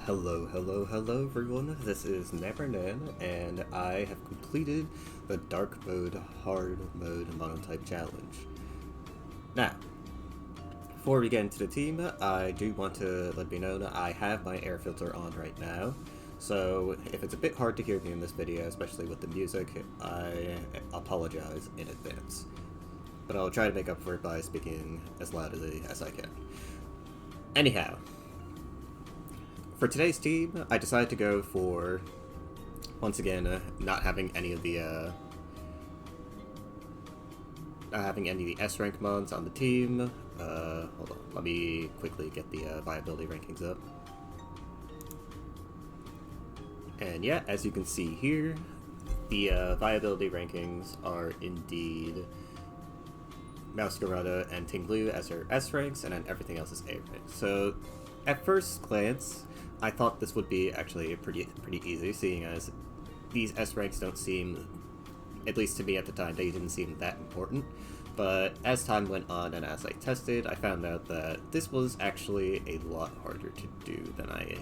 Hello everyone, this is Nevernan, and I have completed the Dark Mode, Hard Mode Monotype Challenge. Now, before we get into the team, I do want to let you know that I have my air filter on right now, so if it's a bit hard to hear me in this video, especially with the music, I apologize in advance. But I'll try to make up for it by speaking as loudly as I can. Anyhow, for today's team, I decided to go for, once again, not having any of the S rank mods on the team. Hold on, let me quickly get the viability rankings up. And yeah, as you can see here, the viability rankings are indeed Masquerada and Tinglu as their S ranks, and then everything else is A ranks. So, at first glance, I thought this would be actually pretty easy, seeing as these S ranks don't seem, at least to me at the time, they didn't seem that important. But as time went on and as I tested, I found out that this was actually a lot harder to do than I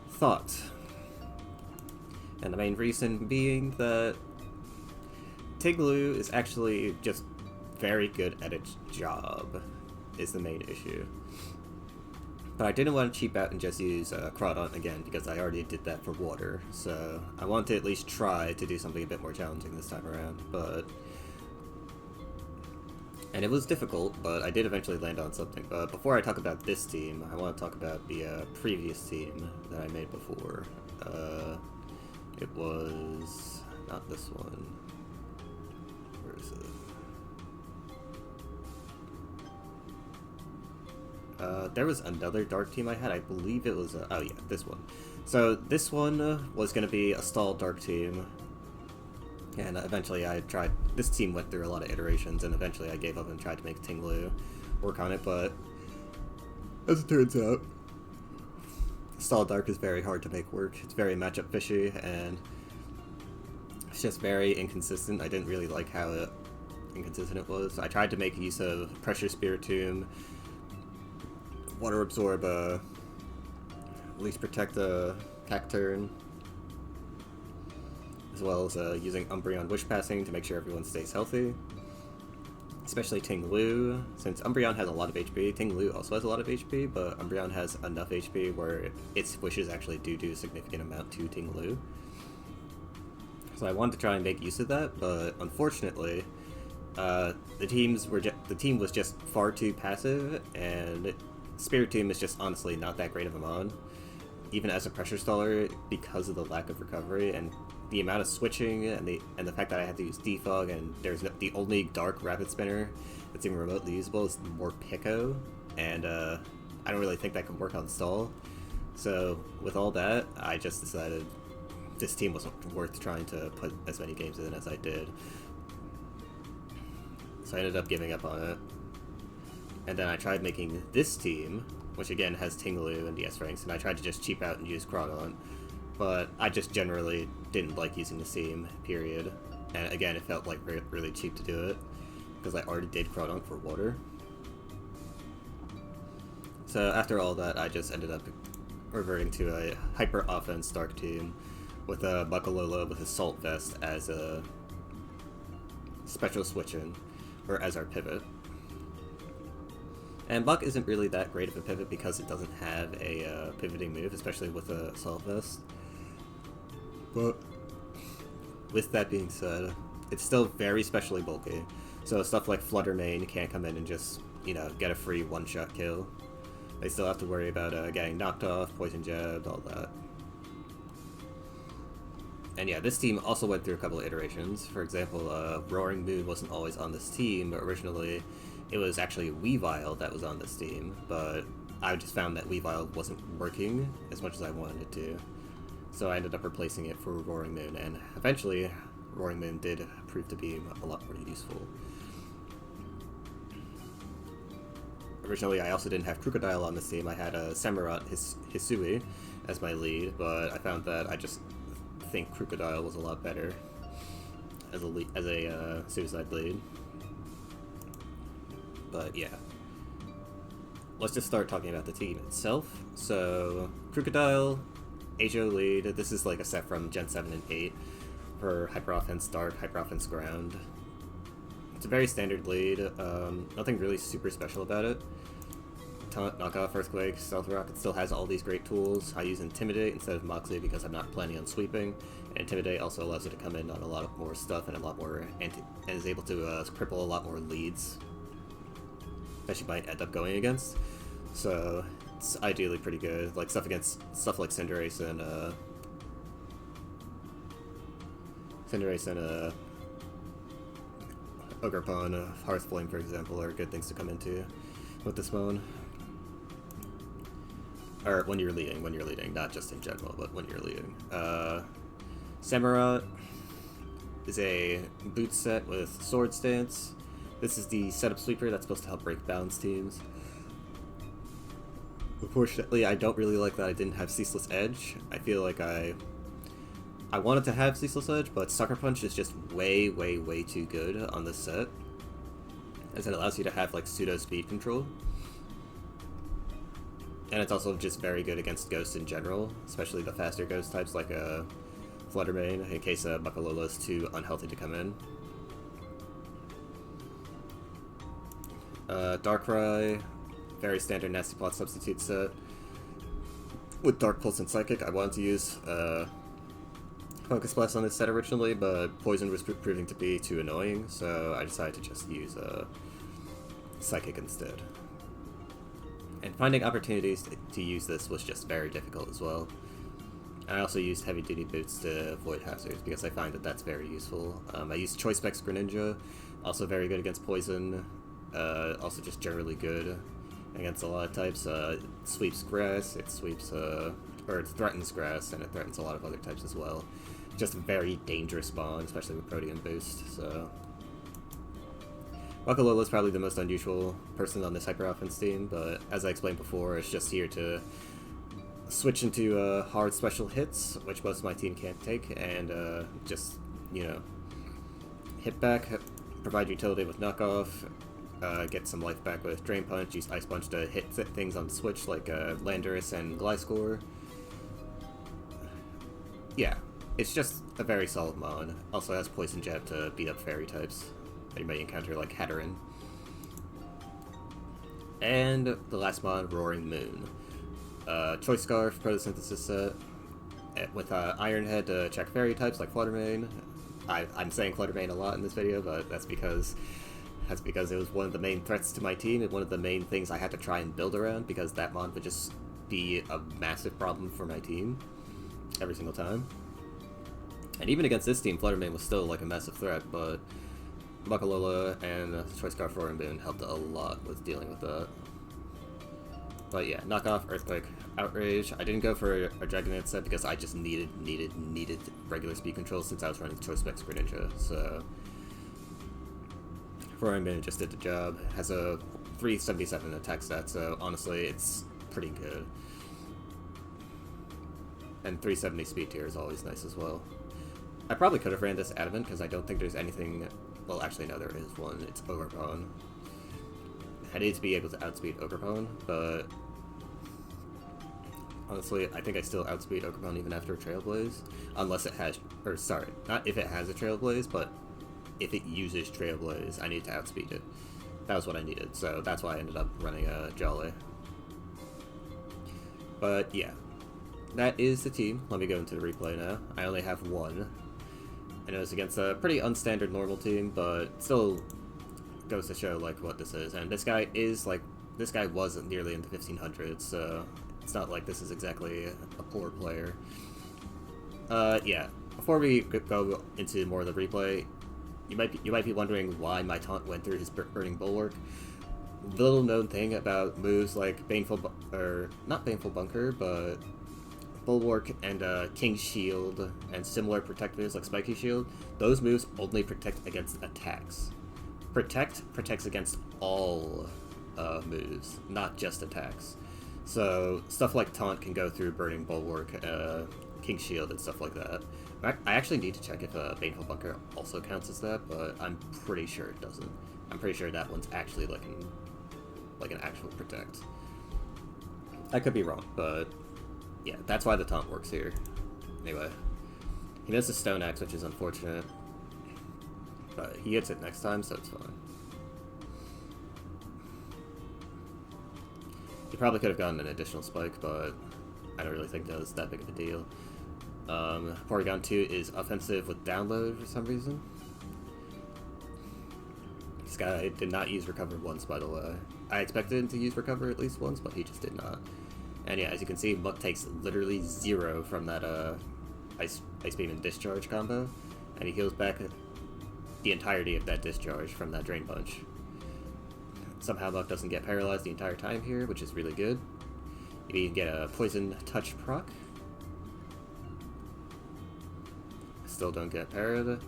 thought. And the main reason being that Tinglu is actually just very good at its job, is the main issue. But I didn't want to cheap out and just use Crawdon again, because I already did that for water, so I wanted to at least try to do something a bit more challenging this time around, and it was difficult, but I did eventually land on something. But before I talk about this team, I want to talk about the previous team that I made before. It was not this one. Where is it? There was another dark team I had. I believe it was, oh yeah, this one. So this one was going to be a stall dark team, and eventually I tried, this team went through a lot of iterations, and eventually I gave up and tried to make Tinglu work on it, but as it turns out, stall dark is very hard to make work. It's very matchup fishy, and it's just very inconsistent. I didn't really like how inconsistent it was. I tried to make use of Pressure Spiritomb, Water Absorb, at least protect the Cacturn, as well as using Umbreon Wish Passing to make sure everyone stays healthy. Especially Tinglu, since Umbreon has a lot of HP. Tinglu also has a lot of HP, but Umbreon has enough HP where its wishes actually do a significant amount to Tinglu. So I wanted to try and make use of that, but unfortunately, the team was just far too passive, and Spiritomb is just honestly not that great of a mon, even as a pressure staller, because of the lack of recovery and the amount of switching and the fact that I had to use Defog, and the only dark rapid spinner that's even remotely usable is more Pico, and I don't really think that could work on stall. So with all that, I just decided this team wasn't worth trying to put as many games in as I did. So I ended up giving up on it. And then I tried making this team, which again has Tinglu and the S ranks, and I tried to just cheap out and use Crawdon, but I just generally didn't like using the team, period. And again, it felt like really cheap to do it, because I already did Crawdon for water. So after all that, I just ended up reverting to a hyper offense dark team with a Buckalolo with Assault Vest as a special switch-in, or as our pivot. And Buck isn't really that great of a pivot because it doesn't have a pivoting move, especially with a Assault Vest. But with that being said, it's still very specially bulky. So stuff like Flutter Mane can't come in and just, get a free one-shot kill. They still have to worry about getting knocked off, poison jabbed, all that. And yeah, this team also went through a couple of iterations. For example, Roaring Moon wasn't always on this team. Originally, it was actually Weavile that was on this team, but I just found that Weavile wasn't working as much as I wanted it to. So I ended up replacing it for Roaring Moon, and eventually Roaring Moon did prove to be a lot more useful. Originally, I also didn't have Crocodile on this team. I had Samurott Hisui as my lead, but I found that I just think Crocodile was a lot better as a suicide lead. But yeah, let's just start talking about the team itself. So Crocodile Ajo lead. This is like a set from Gen 7 and 8 for Hyper Offense Dark, Hyper Offense Ground. It's a very standard lead, nothing really super special about it. Taunt, Knockoff, Earthquake, Stealth Rock, it still has all these great tools. I use Intimidate instead of Moxie because I'm not planning on sweeping. And Intimidate also allows it to come in on a lot more stuff and a lot more, and is able to cripple a lot more leads that she might end up going against. So it's ideally pretty good. Like stuff like Cinderace and Ogerpon, Hearthflame, for example, are good things to come into with this Mon. Or when you're leading, not just in general, but when you're leading. Samurott is a boot set with Sword Stance. This is the setup sweeper that's supposed to help break balance teams. Unfortunately, I don't really like that I didn't have Ceaseless Edge. I feel like I wanted to have Ceaseless Edge, but Sucker Punch is just way, way, way too good on this set, as it allows you to have like pseudo speed control. And it's also just very good against Ghosts in general, especially the faster Ghost types like Fluttermane, in case Buckalolo is too unhealthy to come in. Darkrai, very standard Nasty Plot substitute set. With Dark Pulse and Psychic, I wanted to use Focus Blast on this set originally, but Poison was proving to be too annoying, so I decided to just use Psychic instead. And finding opportunities to use this was just very difficult as well. And I also used Heavy Duty Boots to avoid hazards because I find that that's very useful. I used Choice Specs Greninja, also very good against Poison, also just generally good against a lot of types. It sweeps Grass, it sweeps, or it threatens Grass, and it threatens a lot of other types as well. Just a very dangerous spawn, especially with Protean Boost, so... Buckalolo is probably the most unusual person on this Hyper Offense team, but as I explained before, it's just here to switch into hard special hits, which most of my team can't take, and just, you know, hit back, provide utility with Knockoff, get some life back with Drain Punch, use Ice Punch to hit things on switch like Landorus and Gliscor. Yeah, it's just a very solid Mon. Also has Poison Jab to beat up fairy types that you might encounter, like Hatterene. And the last Mon, Roaring Moon. Choice Scarf, Photosynthesis set, with Iron Head to check fairy types like Fluttermane. I'm saying Fluttermane a lot in this video, but that's because it was one of the main threats to my team and one of the main things I had to try and build around, because that Mon would just be a massive problem for my team every single time. And even against this team, Fluttermane was still like a massive threat, but Buckalolo and Choice Scarf Roaring Moon helped a lot with dealing with that. But yeah, Knockoff, Earthquake, Outrage. I didn't go for a Dragonite set because I just needed regular speed control since I was running Choice Specs Greninja, so... Roaring Moon just did the job. Has a 377 attack stat, so honestly, it's pretty good. And 370 speed tier is always nice as well. I probably could have ran this Adamant because I don't think there's anything... Well, actually, no, there is one. It's Ogerpon. I need to be able to outspeed Ogerpon, but... Honestly, I think I still outspeed Ogerpon even after Trailblaze. Unless it has... Or, sorry, not if it has a Trailblaze, but if it uses Trailblaze, I need to outspeed it. That was what I needed, so that's why I ended up running a Jolly. But, yeah. That is the team. Let me go into the replay now. I only have one. And it was against a pretty unstandard normal team, but still goes to show, like, what this is. And this guy is, like, this guy wasn't nearly in the 1500s, so it's not like this is exactly a poor player. Yeah. Before we go into more of the replay, you might be wondering why my taunt went through his Burning Bulwark. Little known thing about moves like not Baneful Bunker, but Bulwark and King's Shield and similar protectors like Spiky Shield, those moves only protect against attacks. Protect protects against all moves, not just attacks. So stuff like Taunt can go through Burning Bulwark, King's Shield, and stuff like that. I actually need to check if Baneful Bunker also counts as that, but I'm pretty sure it doesn't. I'm pretty sure that one's actually like an actual protect. I could be wrong, but Yeah, that's why the taunt works here. Anyway, he misses Stone Axe, which is unfortunate. But he hits it next time, so it's fine. He probably could have gotten an additional spike, but I don't really think that was that big of a deal. Porygon 2 is offensive with download for some reason. This guy did not use Recover once, by the way. I expected him to use Recover at least once, but he just did not. And yeah, as you can see, Muck takes literally 0 from that Ice Beam and Discharge combo, and he heals back the entirety of that discharge from that Drain Punch. Somehow Muck doesn't get paralyzed the entire time here, which is really good. You can get a Poison Touch proc. Still don't get parried.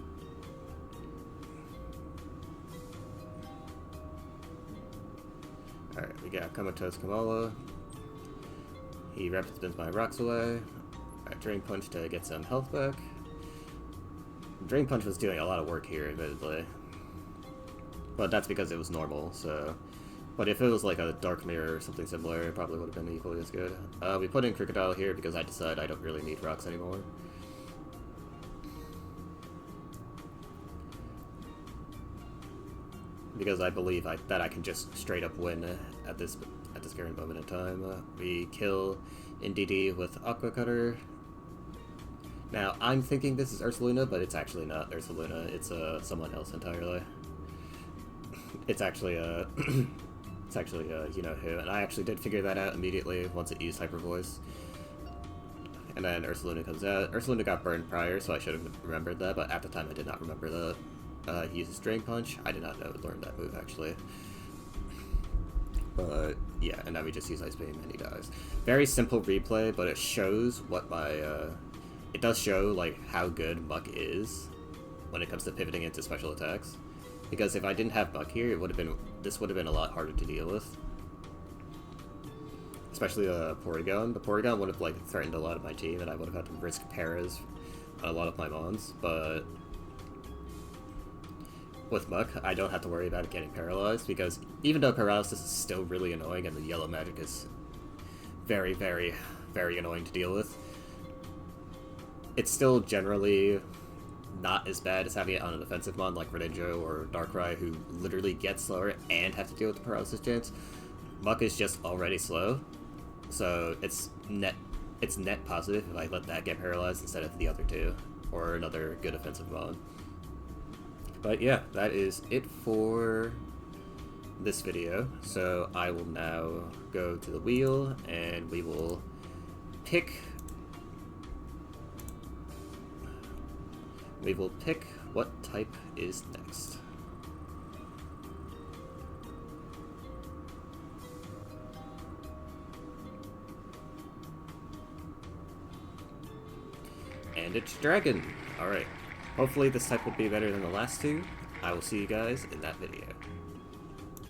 Alright, we got Comatose Kamala. He rapid spins my rocks away. Alright, Drain Punch to get some health back. Drain Punch was doing a lot of work here, admittedly. But that's because it was normal, so... But if it was like a Dark Mirror or something similar, it probably would have been equally as good. We put in Crocodile here because I decided I don't really need rocks anymore. Because I believe that I can just straight up win at this current moment in time. We kill NDD with Aqua Cutter. Now, I'm thinking this is Ursaluna, but it's actually not Ursaluna. It's someone else entirely. It's actually it's actually you know who, and I actually did figure that out immediately once it used Hyper Voice. And then Ursaluna comes out. Ursaluna got burned prior, so I should have remembered that, but at the time I did not remember that. He uses Drain Punch. I did not know it learned that move, actually. But, yeah, and now we just use Ice Beam and he dies. Very simple replay, but it shows what my, it does show, like, how good Muck is when it comes to pivoting into special attacks. Because if I didn't have Muck here, this would have been a lot harder to deal with. Especially Porygon. The Porygon would have, like, threatened a lot of my team, and I would have had to risk paras on a lot of my mons, but... With Muck, I don't have to worry about it getting paralyzed, because even though paralysis is still really annoying and the yellow magic is very, very, very annoying to deal with, it's still generally not as bad as having it on an offensive mon like Greninja or Darkrai, who literally get slower and have to deal with the paralysis chance. Muck is just already slow, so it's net positive if I let that get paralyzed instead of the other two, or another good offensive mon. But yeah, that is it for this video. So I will now go to the wheel and we will pick what type is next. And it's Dragon. Alright. Hopefully this type will be better than the last two. I will see you guys in that video.